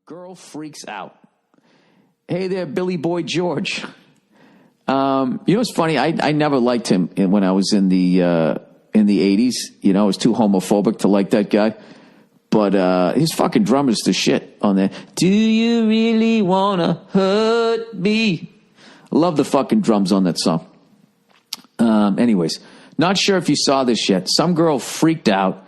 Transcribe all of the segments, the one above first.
Girl freaks out. Hey there, Billy Boy George. You know what's funny? I never liked him when I was in the 80s. You know, I was too homophobic to like that guy. But his fucking drummer's the shit on there. Do you really wanna hurt me? I love the fucking drums on that song. Anyways, not sure if you saw this yet. Some girl freaked out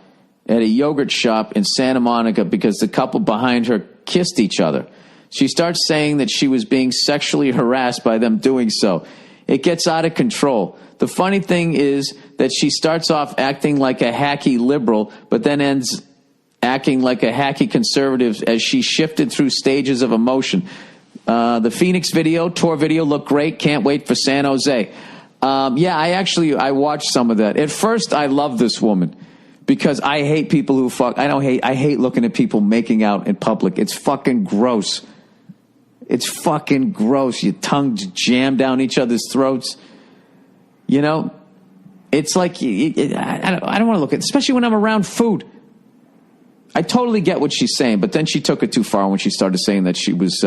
at a yogurt shop in Santa Monica because the couple behind her kissed each other. She starts saying that she was being sexually harassed by them doing so. It gets out of control. The funny thing is that she starts off acting like a hacky liberal, but then ends acting like a hacky conservative as she shifted through stages of emotion. The Phoenix video, tour video looked great. Can't wait for San Jose. I watched some of that. At first, I loved this woman because I hate people who fuck. I hate looking at people making out in public. It's fucking gross. It's fucking gross. Your tongues jam down each other's throats. You know, it's like, I don't want to look at it, especially when I'm around food. I totally get what she's saying, but then she took it too far when she started saying that she was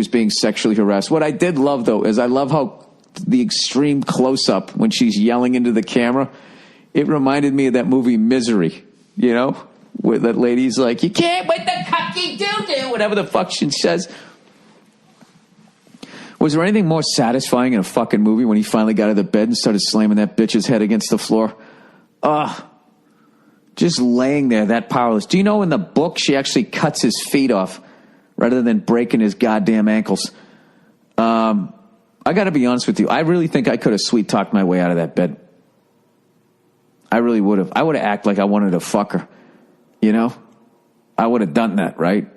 being sexually harassed. What I did love, though, is I love how the extreme close-up when she's yelling into the camera, it reminded me of that movie Misery, you know, where that lady's like, you can't with the cocky doo-doo, whatever the fuck she says. Was there anything more satisfying in a fucking movie when he finally got out of the bed and started slamming that bitch's head against the floor? Just laying there that powerless. Do you know in the book she actually cuts his feet off rather than breaking his goddamn ankles? I got to be honest with you. I really think I could have sweet-talked my way out of that bed. I really would have. I would have acted like I wanted to fuck her. You know? I would have done that, right?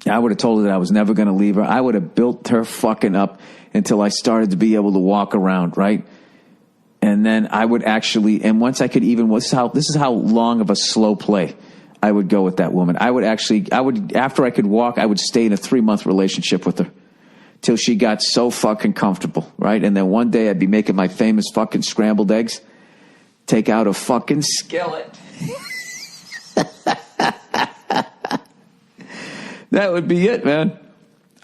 I would have told her that I was never going to leave her. I would have built her fucking up until I started to be able to walk around, right? And then I would actually, and once I could even, this is how long of a slow play I would go with that woman. After I could walk, I would stay in a 3-month relationship with her till she got so fucking comfortable, right? And then one day I'd be making my famous fucking scrambled eggs, take out a fucking skillet. That would be it, man.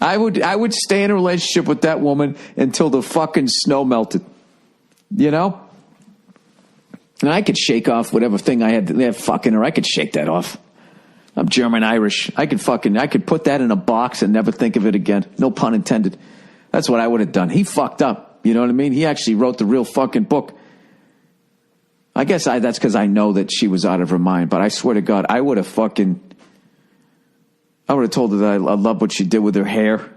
I would stay in a relationship with that woman until the fucking snow melted. You know? And I could shake off whatever thing I had to have fucking her. I could shake that off. I'm German-Irish. I could put that in a box and never think of it again. No pun intended. That's what I would have done. He fucked up. You know what I mean? He actually wrote the real fucking book. I guess that's because I know that she was out of her mind. But I swear to God, I would have told her that I love what she did with her hair.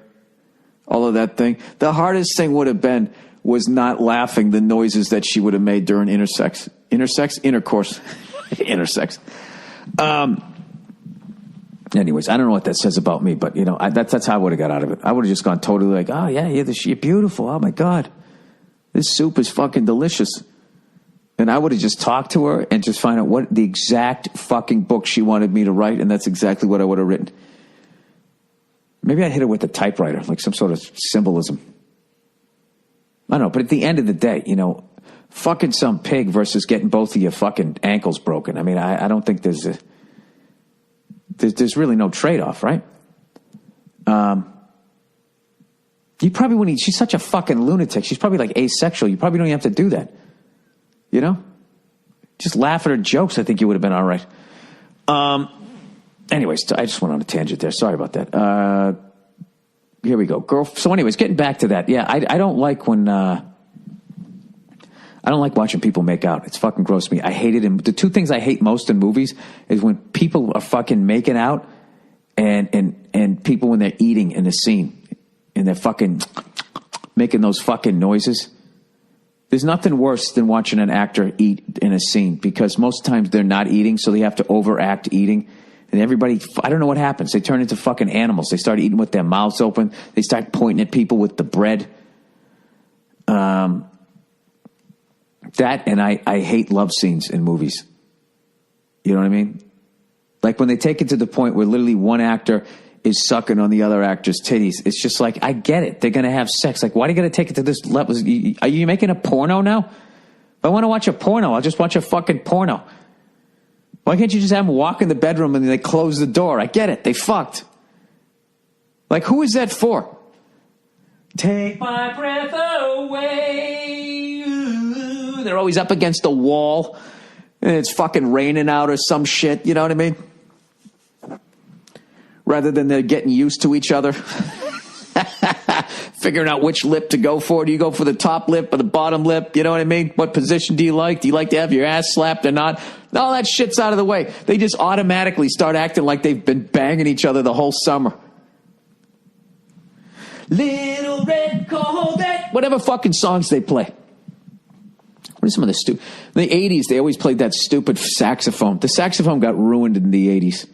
All of that thing. The hardest thing would have been was not laughing the noises that she would have made during intercourse. Intersex. Anyways, I don't know what that says about me, but you know, that's how I would have got out of it. I would have just gone totally like, oh yeah, you're beautiful. Oh my God, this soup is fucking delicious. And I would have just talked to her and just find out what the exact fucking book she wanted me to write, and that's exactly what I would have written. Maybe I'd hit her with a typewriter, like some sort of symbolism. I don't know, but at the end of the day, you know, fucking some pig versus getting both of your fucking ankles broken. I mean, I don't think there's really no trade-off, right? You probably wouldn't. She's such a fucking lunatic. She's probably like asexual. You probably don't even have to do that. You know? Just laugh at her jokes. I think you would have been all right. Anyways, I just went on a tangent there. Sorry about that. Here we go. Girl. So anyways, getting back to that. Yeah, I don't like when... I don't like watching people make out. It's fucking gross to me. I hate it. And the two things I hate most in movies is when people are fucking making out and people when they're eating in a scene and they're fucking making those fucking noises. There's nothing worse than watching an actor eat in a scene because most times they're not eating, so they have to overact eating. And everybody, I don't know what happens. They turn into fucking animals. They start eating with their mouths open. They start pointing at people with the bread. That, and I hate love scenes in movies. You know what I mean? Like when they take it to the point where literally one actor is sucking on the other actor's titties. It's just like, I get it. They're going to have sex. Like, why do you got to take it to this level? Are you making a porno now? If I want to watch a porno, I'll just watch a fucking porno. Why can't you just have them walk in the bedroom and they close the door? I get it. They fucked. Like, who is that for? Take my breath away. Ooh. They're always up against the wall. And it's fucking raining out or some shit. You know what I mean? Rather than they're getting used to each other. Figuring out which lip to go for. Do you go for the top lip or the bottom lip? You know what I mean? What position do you like? Do you like to have your ass slapped or not? All that shit's out of the way. They just automatically start acting like they've been banging each other the whole summer. Little red Corvette. Whatever fucking songs they play. What are some of the stupid... In the 80s, they always played that stupid saxophone. The saxophone got ruined in the 80s.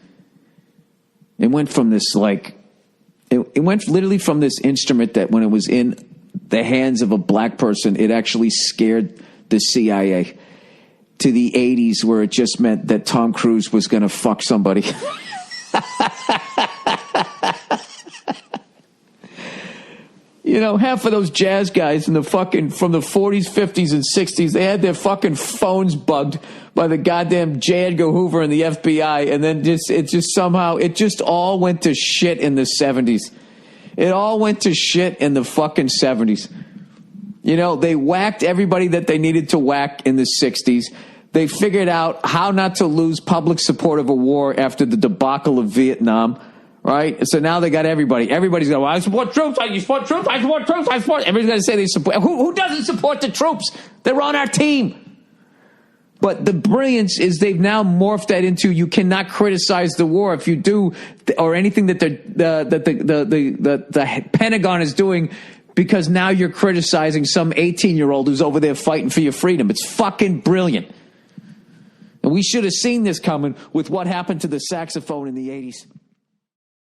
It went from this, like... It went literally from this instrument that when it was in the hands of a black person, it actually scared the CIA, to the 80s where it just meant that Tom Cruise was going to fuck somebody. You know, half of those jazz guys in the fucking, from the 40s, 50s, and 60s, they had their fucking phones bugged by the goddamn J. Edgar Hoover and the FBI, and then it just all went to shit in the 70s. It all went to shit in the fucking 70s. You know, they whacked everybody that they needed to whack in the 60s. They figured out how not to lose public support of a war after the debacle of Vietnam. Right? So now they got everybody. Everybody's going, well, I support troops. I support troops. I support troops. I support. Everybody's going to say they support. Who doesn't support the troops? They're on our team. But the brilliance is they've now morphed that into you cannot criticize the war if you do, or anything that the Pentagon is doing, because now you're criticizing some 18-year-old who's over there fighting for your freedom. It's fucking brilliant. And we should have seen this coming with what happened to the saxophone in the 80s.